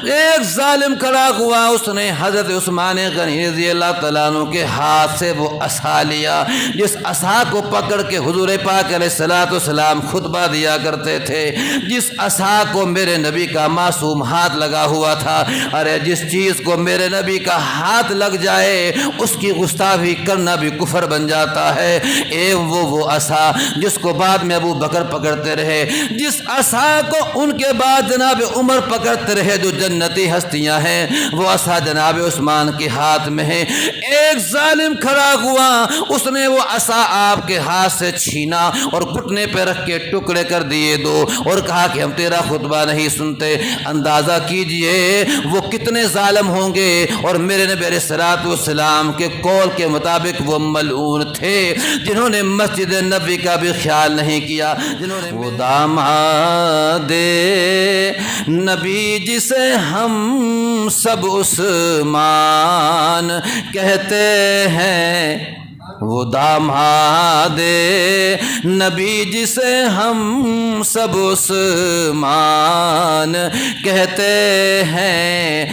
ایک ظالم کھڑا ہوا، اس نے حضرت عثمان غنی رضی اللہ تعالیٰ عنہ کے ہاتھ سے وہ عصا لیا، جس عصا کو پکڑ کے حضور پاک علیہ الصلوۃ والسلام خطبہ دیا کرتے تھے، جس عصا کو میرے نبی کا معصوم ہاتھ لگا ہوا تھا۔ ارے جس چیز کو میرے نبی کا ہاتھ لگ جائے اس کی گستاخی کرنا بھی کفر بن جاتا ہے۔ وہ عصا جس کو بعد میں ابو بکر پکڑتے رہے، جس عصا کو ان کے بعد جناب عمر پکڑتے رہے، جو جنتی ہستیاں ہیں، وہ عصا جناب عثمان کے ہاتھ میں ہے۔ ایک ظالم کھڑا ہوا، اس نے وہ عصا آپ کے ہاتھ سے چھینا اور گھٹنے پہ رکھ کے ٹکڑے کر دیے دو، اور کہا کہ ہم تیرا خطبہ نہیں سنتے۔ اندازہ کیجئے وہ کتنے ظالم ہوں گے، اور میرے نبی علیہ الصلوۃ والسلام کے قول کے مطابق وہ ملعون تھے جنہوں نے مسجد نبی کا بھی خیال نہیں کیا، جنہوں نے وہ داماد نبی جسے ہم سب عثمان کہتے ہیں، وہ داماد نبی جسے ہم سب عثمان کہتے ہیں،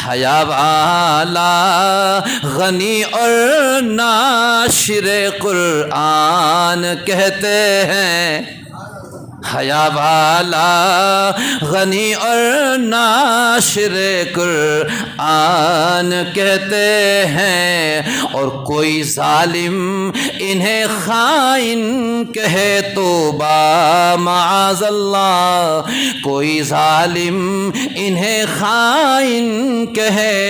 حیا والا غنی اور ناشر قرآن کہتے ہیں، حیا والا غنی اور ناشر قرآن کہتے ہیں، اور کوئی ظالم انہیں خائن کہے تو معاذ اللہ، کوئی ظالم انہیں خائن کہے۔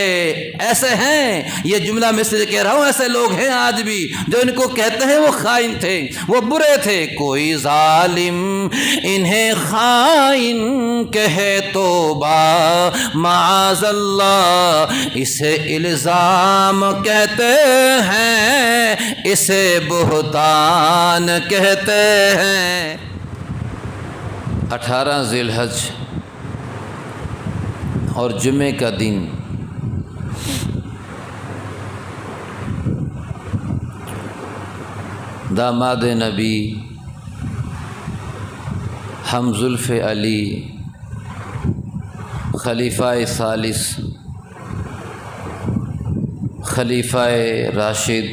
ایسے ہیں، یہ جملہ میں سے کہہ رہا ہوں، ایسے لوگ ہیں آج بھی جو ان کو کہتے ہیں وہ خائن تھے، وہ برے تھے۔ کوئی ظالم انہیں خائن کہے توبہ معاذ اللہ، اسے الزام کہتے ہیں، اسے بہتان کہتے ہیں۔ 18 ذی الحج اور جمعے کا دن داماد نبی ہم زلف علی خلیفہ ثالث خلیفہ راشد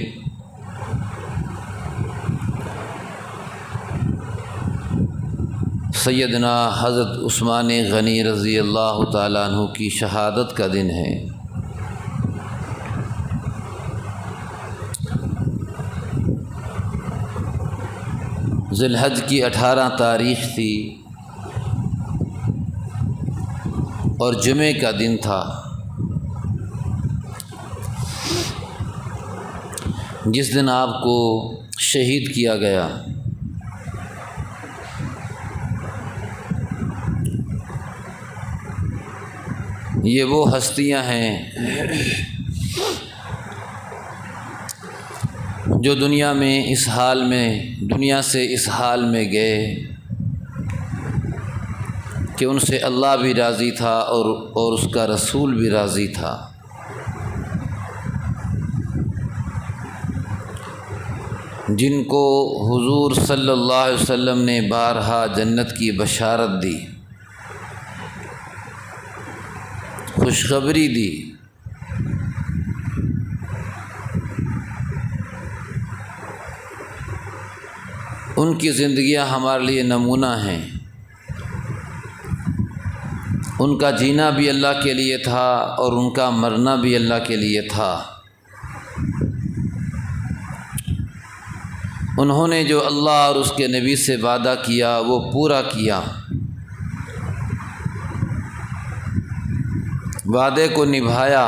سیدنا حضرت عثمان غنی رضی اللہ تعالیٰ عنہ کی شہادت کا دن ہے۔ ذی الحج کی 18 تاریخ تھی اور جمعے کا دن تھا، جس دن آپ کو شہید کیا گیا۔ یہ وہ ہستیاں ہیں جو دنیا سے اس حال میں گئے کہ ان سے اللہ بھی راضی تھا اور اس کا رسول بھی راضی تھا۔ جن کو حضور صلی اللہ علیہ وسلم نے بارہا جنت کی بشارت دی، خوشخبری دی۔ ان کی زندگیاں ہمارے لیے نمونہ ہیں۔ ان کا جینا بھی اللہ کے لیے تھا اور ان کا مرنا بھی اللہ کے لیے تھا۔ انہوں نے جو اللہ اور اس کے نبی سے وعدہ کیا وہ پورا کیا، وعدے کو نبھایا۔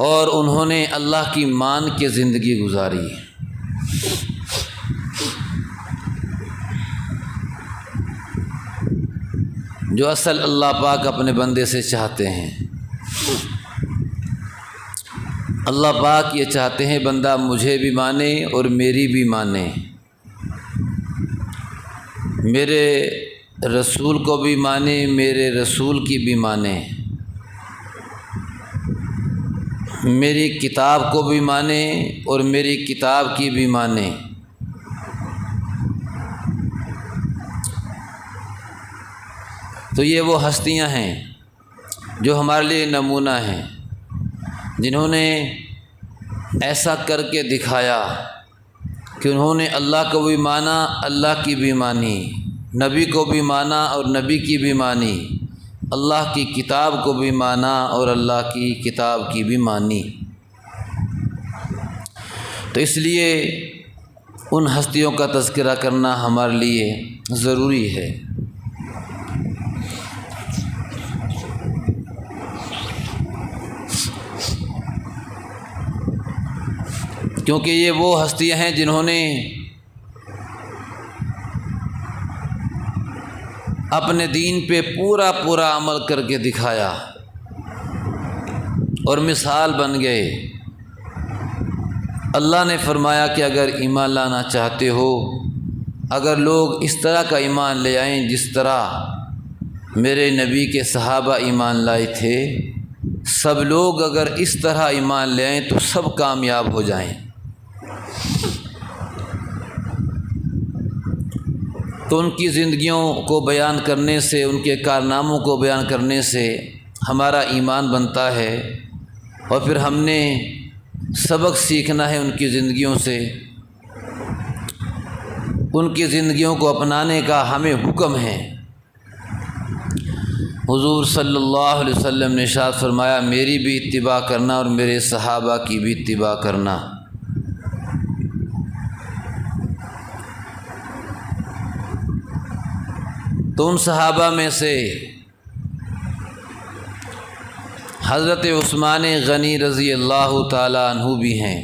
اور انہوں نے اللہ کی مان کے زندگی گزاری۔ جو اصل اللہ پاک اپنے بندے سے چاہتے ہیں۔ اللہ پاک یہ چاہتے ہیں بندہ مجھے بھی مانے اور میری بھی مانے، میرے رسول کو بھی مانے، میرے رسول کی بھی مانے، میری کتاب کو بھی مانے اور میری کتاب کی بھی مانے۔ تو یہ وہ ہستیاں ہیں جو ہمارے لیے نمونہ ہیں، جنہوں نے ایسا کر کے دکھایا کہ انہوں نے اللہ کو بھی مانا، اللہ کی بھی مانی، نبی کو بھی مانا اور نبی کی بھی مانی، اللہ کی کتاب کو بھی مانا اور اللہ کی کتاب کی بھی مانی۔ تو اس لیے ان ہستیوں کا تذکرہ کرنا ہمارے لیے ضروری ہے۔ کیونکہ یہ وہ ہستیاں ہیں جنہوں نے اپنے دین پہ پورا عمل کر کے دکھایا اور مثال بن گئے۔ اللہ نے فرمایا کہ اگر ایمان لانا چاہتے ہو، اگر لوگ اس طرح کا ایمان لے آئیں جس طرح میرے نبی کے صحابہ ایمان لائے تھے، سب لوگ اگر اس طرح ایمان لے آئیں تو سب کامیاب ہو جائیں۔ تو ان کی زندگیوں کو بیان کرنے سے، ان کے کارناموں کو بیان کرنے سے ہمارا ایمان بنتا ہے، اور پھر ہم نے سبق سیکھنا ہے ان کی زندگیوں سے۔ ان کی زندگیوں کو اپنانے کا ہمیں حکم ہے۔ حضور صلی اللہ علیہ وسلم نے ارشاد فرمایا، میری بھی اتباع کرنا اور میرے صحابہ کی بھی اتباع کرنا۔ تو ان صحابہ میں سے حضرت عثمان غنی رضی اللہ تعالیٰ عنہ بھی ہیں۔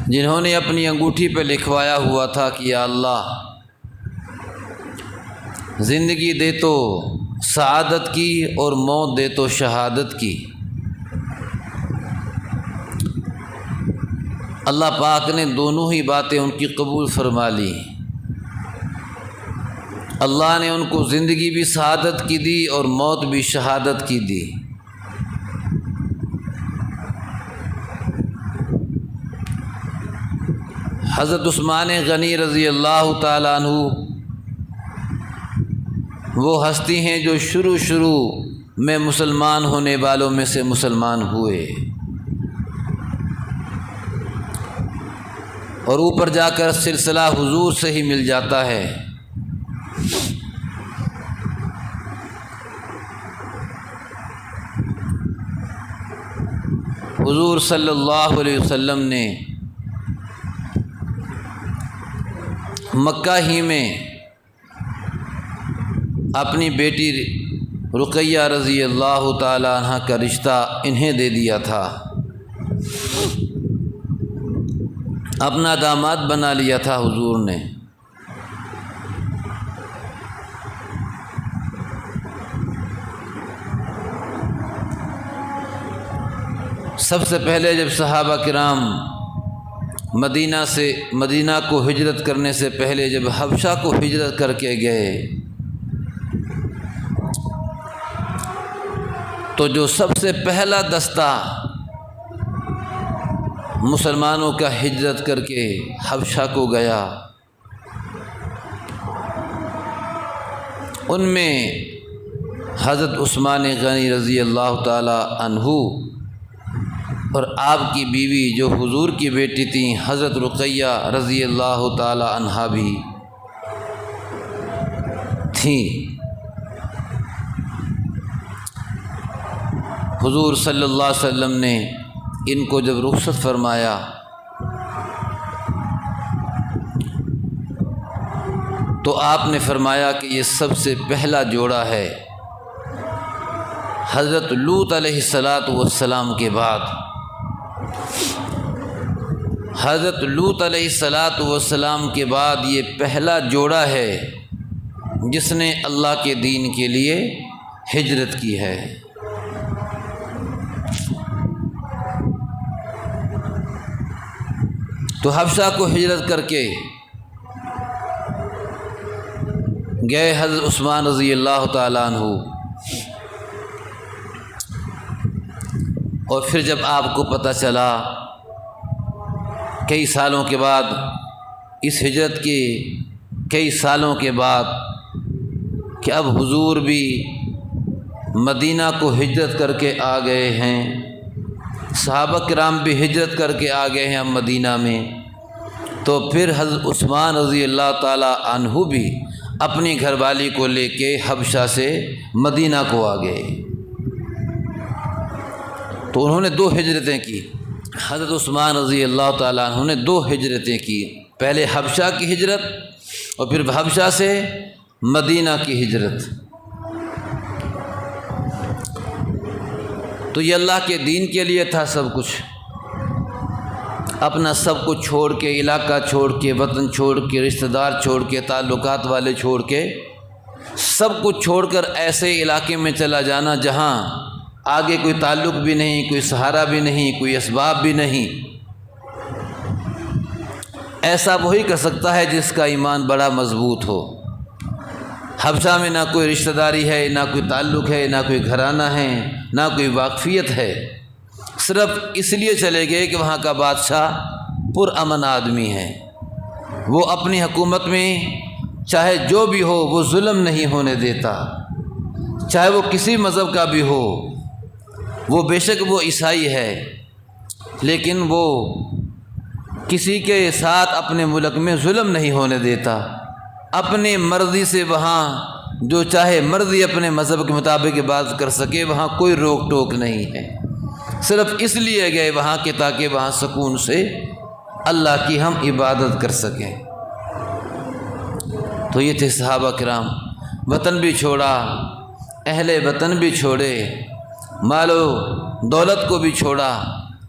جنہوں نے اپنی انگوٹھی پہ لکھوایا ہوا تھا کہ یا اللہ، زندگی دے تو سعادت کی اور موت دے تو شہادت کی۔ اللہ پاک نے دونوں ہی باتیں ان کی قبول فرما لی۔ اللہ نے ان کو زندگی بھی سعادت کی دی اور موت بھی شہادت کی دی۔ حضرت عثمان غنی رضی اللہ تعالیٰ عنہ وہ ہستی ہیں جو شروع میں مسلمان ہونے والوں میں سے مسلمان ہوئے، اور اوپر جا کر سلسلہ حضور سے ہی مل جاتا ہے۔ حضور صلی اللہ علیہ وسلم نے مکہ ہی میں اپنی بیٹی رقیہ رضی اللہ تعالی عنہ کا رشتہ انہیں دے دیا تھا، اپنا داماد بنا لیا تھا حضور نے۔ سب سے پہلے جب صحابہ کرام مدینہ کو ہجرت کرنے سے پہلے جب حبشہ کو ہجرت کر کے گئے، تو جو سب سے پہلا دستہ مسلمانوں کا ہجرت کر کے حبشہ کو گیا، ان میں حضرت عثمان غنی رضی اللہ تعالی عنہ اور آپ کی بیوی جو حضور کی بیٹی تھیں حضرت رقیہ رضی اللہ تعالی عنہا بھی تھیں۔ حضور صلی اللہ علیہ وسلم نے ان کو جب رخصت فرمایا تو آپ نے فرمایا کہ یہ سب سے پہلا جوڑا ہے حضرت لوط علیہ السلام کے بعد۔ حضرت لوط علیہ السلام کے بعد یہ پہلا جوڑا ہے جس نے اللہ کے دین کے لیے ہجرت کی ہے۔ تو حبشہ کو ہجرت کر کے گئے حضرت عثمان رضی اللہ تعالیٰ عنہ، اور پھر جب آپ کو پتہ چلا کئی سالوں کے بعد اس ہجرت کے کئی سالوں کے بعد کہ اب حضور بھی مدینہ کو ہجرت کر کے آ گئے ہیں، صحابہ کرام بھی ہجرت کر کے آ گئے ہیں اب مدینہ میں، تو پھر حضرت عثمان رضی اللہ تعالی عنہ بھی اپنی گھر والی کو لے کے حبشہ سے مدینہ کو آ گئے۔ تو انہوں نے 2 ہجرتیں کی، حضرت عثمان رضی اللہ تعالیٰ عنہ نے 2 ہجرتیں کی، پہلے حبشہ کی ہجرت اور پھر حبشہ سے مدینہ کی ہجرت۔ تو یہ اللہ کے دین کے لیے تھا سب کچھ، اپنا سب کچھ چھوڑ کے، علاقہ چھوڑ کے، وطن چھوڑ کے، رشتہ دار چھوڑ کے، تعلقات والے چھوڑ کے، سب کچھ چھوڑ کر ایسے علاقے میں چلا جانا جہاں آگے کوئی تعلق بھی نہیں، کوئی سہارا بھی نہیں، کوئی اسباب بھی نہیں۔ ایسا وہی کر سکتا ہے جس کا ایمان بڑا مضبوط ہو۔ حبشہ میں نہ کوئی رشتہ داری ہے، نہ کوئی تعلق ہے، نہ کوئی گھرانہ ہے، نہ کوئی واقفیت ہے، صرف اس لیے چلے گئے کہ وہاں کا بادشاہ پرامن آدمی ہے، وہ اپنی حکومت میں چاہے جو بھی ہو وہ ظلم نہیں ہونے دیتا، چاہے وہ کسی مذہب کا بھی ہو، وہ بے شک وہ عیسائی ہے لیکن وہ کسی کے ساتھ اپنے ملک میں ظلم نہیں ہونے دیتا، اپنی مرضی سے وہاں جو چاہے مرضی اپنے مذہب کے مطابق بات کر سکے، وہاں کوئی روک ٹوک نہیں ہے، صرف اس لیے گئے وہاں کہ تاکہ وہاں سکون سے اللہ کی ہم عبادت کر سکیں۔ تو یہ تھے صحابہ کرام، وطن بھی چھوڑا، اہل وطن بھی چھوڑے، مال و دولت کو بھی چھوڑا،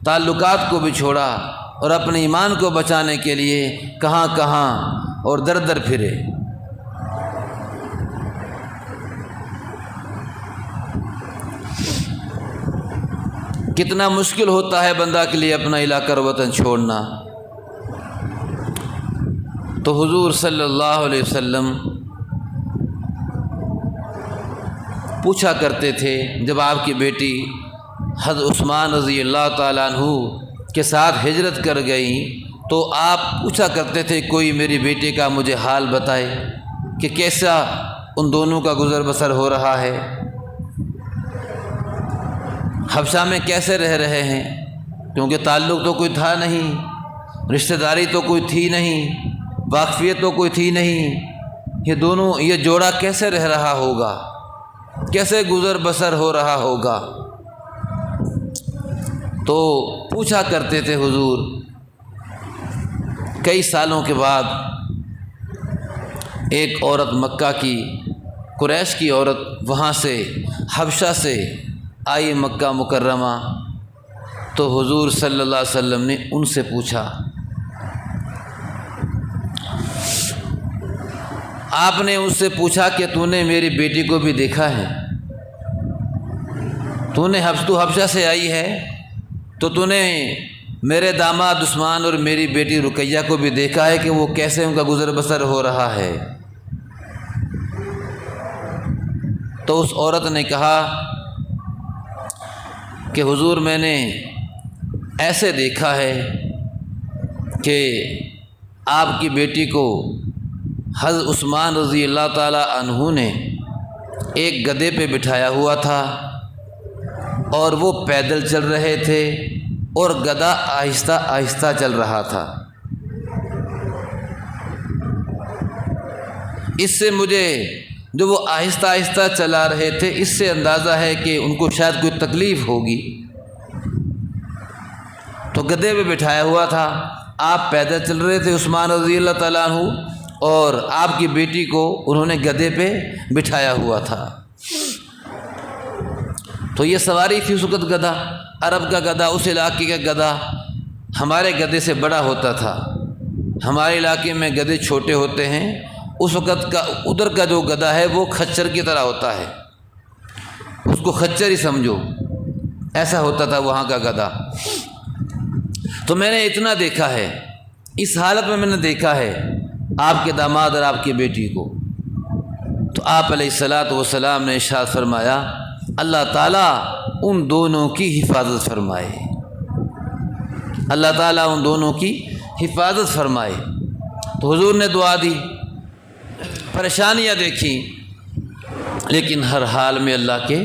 تعلقات کو بھی چھوڑا، اور اپنے ایمان کو بچانے کے لیے کہاں کہاں اور در در پھرے۔ کتنا مشکل ہوتا ہے بندہ کے لیے اپنا علاقہ اور وطن چھوڑنا۔ تو حضور صلی اللہ علیہ وسلم پوچھا کرتے تھے، جب آپ کی بیٹی حضرت عثمان رضی اللہ تعالیٰ عنہ کے ساتھ ہجرت کر گئیں، تو آپ پوچھا کرتے تھے کوئی میری بیٹی کا مجھے حال بتائے کہ کیسا ان دونوں کا گزر بسر ہو رہا ہے، حبشہ میں کیسے رہ رہے ہیں، کیونکہ تعلق تو کوئی تھا نہیں، رشتہ داری تو کوئی تھی نہیں، واقفیت تو کوئی تھی نہیں، یہ جوڑا کیسے رہ رہا ہوگا، کیسے گزر بسر ہو رہا ہوگا۔ تو پوچھا کرتے تھے حضور۔ کئی سالوں کے بعد ایک عورت مکہ کی، قریش کی عورت وہاں سے حبشہ سے آئی مکہ مکرمہ، تو حضور صلی اللہ علیہ وسلم نے ان سے پوچھا، آپ نے اس سے پوچھا کہ تو نے میری بیٹی کو بھی دیکھا ہے، تو حبشہ سے آئی ہے تو نے میرے داماد عثمان اور میری بیٹی رقیہ کو بھی دیکھا ہے کہ وہ کیسے ان کا گزر بسر ہو رہا ہے۔ تو اس عورت نے کہا کہ حضور میں نے ایسے دیکھا ہے کہ آپ کی بیٹی کو حضرت عثمان رضی اللہ تعالی عنہ نے ایک گدھے پہ بٹھایا ہوا تھا اور وہ پیدل چل رہے تھے اور گدھا آہستہ آہستہ چل رہا تھا۔ اس سے مجھے جو وہ آہستہ آہستہ چلا رہے تھے اس سے اندازہ ہے کہ ان کو شاید کوئی تکلیف ہوگی۔ تو گدھے پہ بٹھایا ہوا تھا، آپ پیدل چل رہے تھے عثمان رضی اللہ تعالیٰ عنہ، اور آپ کی بیٹی کو انہوں نے گدھے پہ بٹھایا ہوا تھا۔ تو یہ سواری تھی اس وقت گدھا، عرب کا گدھا، اس علاقے کا گدھا ہمارے گدھے سے بڑا ہوتا تھا۔ ہمارے علاقے میں گدھے چھوٹے ہوتے ہیں، اس وقت کا ادھر کا جو گدھا ہے وہ خچر کی طرح ہوتا ہے، اس کو خچر ہی سمجھو، ایسا ہوتا تھا وہاں کا گدھا۔ تو میں نے اتنا دیکھا ہے، اس حالت میں نے دیکھا ہے آپ کے داماد اور آپ کی بیٹی کو۔ تو آپ علیہ الصلاۃ والسلام نے ارشاد فرمایا، اللہ تعالیٰ ان دونوں کی حفاظت فرمائے، اللہ تعالیٰ ان دونوں کی حفاظت فرمائے۔ تو حضور نے دعا دی، پریشانیاں دیکھیں، لیکن ہر حال میں اللہ کے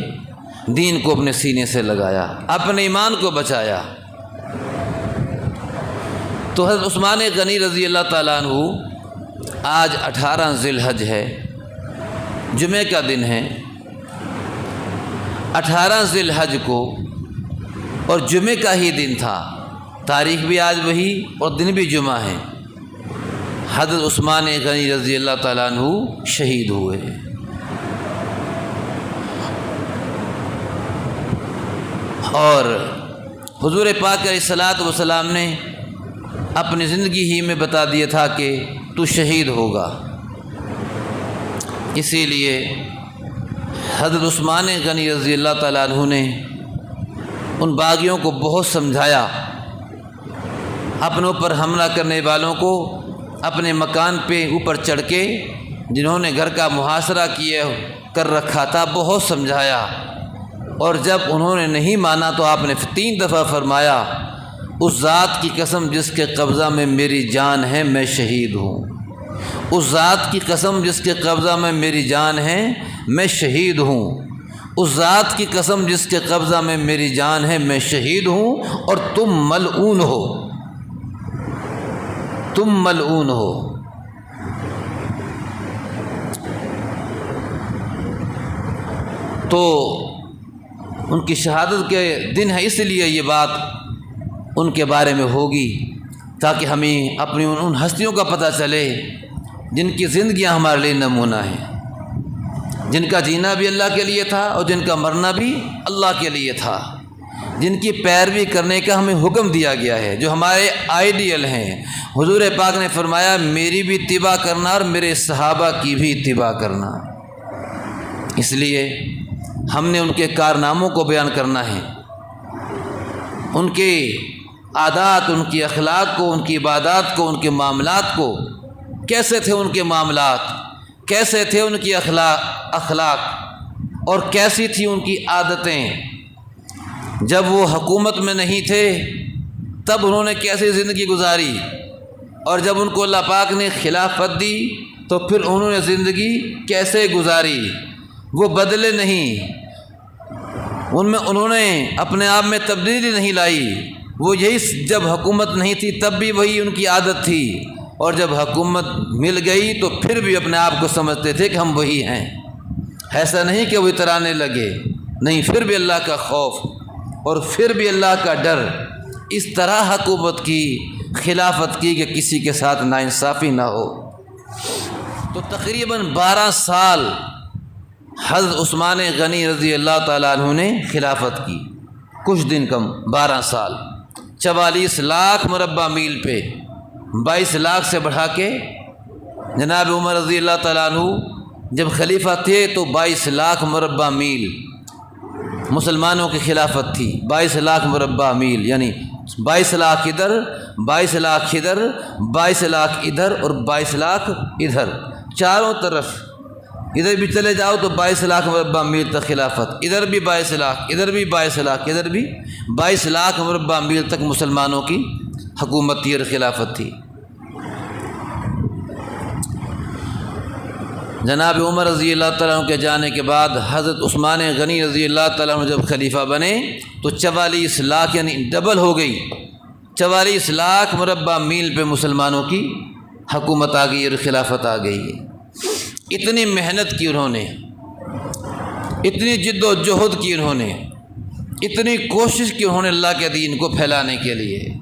دین کو اپنے سینے سے لگایا، اپنے ایمان کو بچایا۔ تو حضرت عثمان غنی رضی اللہ تعالیٰ عنہ، آج 18 ذی الحج ہے، جمعہ کا دن ہے۔ 18 ذی الحج کو اور جمعہ کا ہی دن تھا، تاریخ بھی آج وہی اور دن بھی جمعہ ہے، حضرت عثمان غنی رضی اللہ تعالیٰ عنہ شہید ہوئے۔ اور حضور پاک علیہ الصلاۃ والسلام نے اپنی زندگی ہی میں بتا دیا تھا کہ تو شہید ہوگا، اسی لیے حضرت عثمان غنی رضی اللہ تعالیٰ عنہ نے ان باغیوں کو بہت سمجھایا، اپنے اوپر حملہ کرنے والوں کو اپنے مکان پہ اوپر چڑھ کے، جنہوں نے گھر کا محاصرہ کیے کر رکھا تھا، بہت سمجھایا۔ اور جب انہوں نے نہیں مانا تو آپ نے 3 دفعہ فرمایا، اس ذات کی قسم جس کے قبضہ میں میری جان ہے میں شہید ہوں، اس ذات کی قسم جس کے قبضہ میں میری جان ہے میں شہید ہوں، اس ذات کی قسم جس کے قبضہ میں میری جان ہے میں شہید ہوں، اور تم ملعون ہو، تم ملعون ہو۔ تو ان کی شہادت کے دن ہے، اس لیے یہ بات ان کے بارے میں ہوگی، تاکہ ہمیں اپنی ان ہستیوں کا پتہ چلے جن کی زندگیاں ہمارے لیے نمونہ ہیں، جن کا جینا بھی اللہ کے لیے تھا اور جن کا مرنا بھی اللہ کے لیے تھا، جن کی پیروی کرنے کا ہمیں حکم دیا گیا ہے، جو ہمارے آئیڈیل ہیں۔ حضور پاک نے فرمایا میری بھی اتباع کرنا اور میرے صحابہ کی بھی اتباع کرنا، اس لیے ہم نے ان کے کارناموں کو بیان کرنا ہے، ان کے عادات، ان کی اخلاق کو، ان کی عبادات کو، ان کے معاملات کو، کیسے تھے ان کے معاملات، کیسے تھے ان کی اخلاق اور کیسی تھی ان کی عادتیں۔ جب وہ حکومت میں نہیں تھے تب انہوں نے کیسی زندگی گزاری، اور جب ان کو اللہ پاک نے خلافت دی تو پھر انہوں نے زندگی کیسے گزاری۔ وہ بدلے نہیں، ان میں انہوں نے اپنے آپ میں تبدیلی نہیں لائی، وہ یہی جب حکومت نہیں تھی تب بھی وہی ان کی عادت تھی، اور جب حکومت مل گئی تو پھر بھی اپنے آپ کو سمجھتے تھے کہ ہم وہی ہیں۔ ایسا نہیں کہ وہ اترانے لگے، نہیں، پھر بھی اللہ کا خوف اور پھر بھی اللہ کا ڈر، اس طرح حکومت کی، خلافت کی کہ کسی کے ساتھ ناانصافی نہ ہو۔ تو تقریباً 12 سال حضرت عثمان غنی رضی اللہ تعالیٰ عنہ نے خلافت کی، کچھ دن کم، 12 سال، 44 لاکھ مربع میل پہ، 22 لاکھ سے بڑھا کے جناب عمر رضی اللہ تعالیٰ عنہ جب خلیفہ تھے تو 22 لاکھ مربع میل مسلمانوں کی خلافت تھی، 22 لاکھ مربع میل، یعنی 22 لاکھ ادھر، 22 لاکھ ادھر، 22 لاکھ ادھر اور 22 لاکھ ادھر، چاروں طرف ادھر بھی چلے جاؤ تو 22 لاکھ مربع میل تک خلافت، ادھر بھی 22 لاکھ، ادھر بھی 22 لاکھ، ادھر بھی 22 لاکھ مربع میل تک مسلمانوں کی حکومت تھی اور خلافت تھی۔ جناب عمر رضی اللہ تعالیٰ عنہ کے جانے کے بعد حضرت عثمان غنی رضی اللہ تعالیٰ عنہ جب خلیفہ بنے تو 44 لاکھ یعنی ڈبل ہو گئی، 44 لاکھ مربع میل پہ مسلمانوں کی حکومت آ گئی اور خلافت آ گئی۔ اتنی محنت کی انہوں نے، اتنی جد و جہد کی انہوں نے، اتنی کوشش کی انہوں نے اللہ کے دین کو پھیلانے کے لیے۔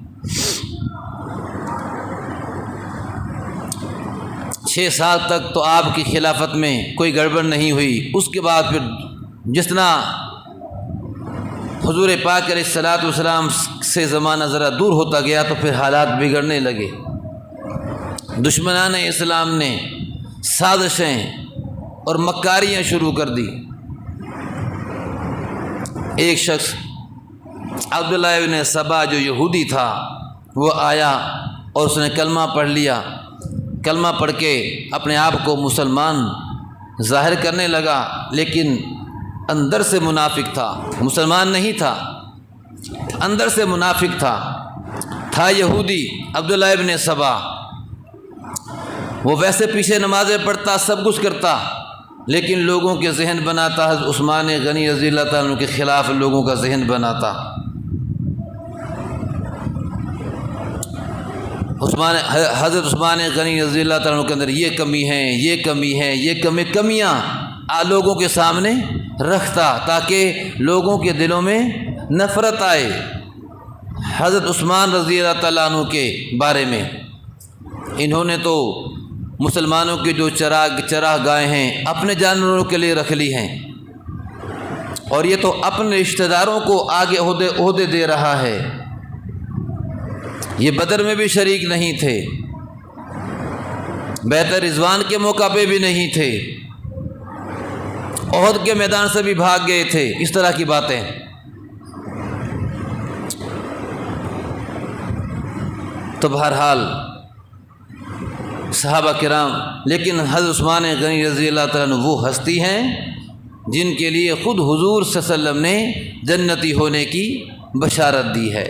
6 سال تک تو آپ کی خلافت میں کوئی گڑبڑ نہیں ہوئی، اس کے بعد پھر جتنا حضور پاک علیہ الصلاۃ والسلام سے زمانہ ذرا دور ہوتا گیا تو پھر حالات بگڑنے لگے، دشمنان اسلام نے سازشیں اور مکاریاں شروع کر دی۔ ایک شخص عبداللہ ابن سبا جو یہودی تھا وہ آیا اور اس نے کلمہ پڑھ لیا، کلمہ پڑھ کے اپنے آپ کو مسلمان ظاہر کرنے لگا، لیکن اندر سے منافق تھا، مسلمان نہیں تھا، اندر سے منافق تھا یہودی عبداللہ ابن سبا۔ وہ ویسے پیچھے نمازیں پڑھتا، سب کچھ کرتا، لیکن لوگوں کے ذہن بناتا، حضرت عثمان غنی رضی اللہ تعالیٰ عنہ کے خلاف لوگوں کا ذہن بناتا۔ حضرت عثمان غنی رضی اللہ تعالیٰ عنہ کے اندر یہ کمی ہے، یہ کمی ہے، یہ کمیاں لوگوں کے سامنے رکھتا تاکہ لوگوں کے دلوں میں نفرت آئے حضرت عثمان رضی اللہ تعالیٰ عنہ کے بارے میں۔ انہوں نے تو مسلمانوں کی جو چراہ گاہیں ہیں اپنے جانوروں کے لیے رکھ لی ہیں، اور یہ تو اپنے رشتہ داروں کو آگے عہدے دے رہا ہے۔ یہ بدر میں بھی شریک نہیں تھے، بیعت رضوان کے موقع پہ بھی نہیں تھے، احد کے میدان سے بھی بھاگ گئے تھے، اس طرح کی باتیں۔ تو بہرحال صحابہ کرام، لیکن حضرت عثمان غنی رضی اللہ تعالیٰ عنہ وہ ہستی ہیں جن کے لیے خود حضور صلی اللہ علیہ وسلم نے جنتی ہونے کی بشارت دی ہے۔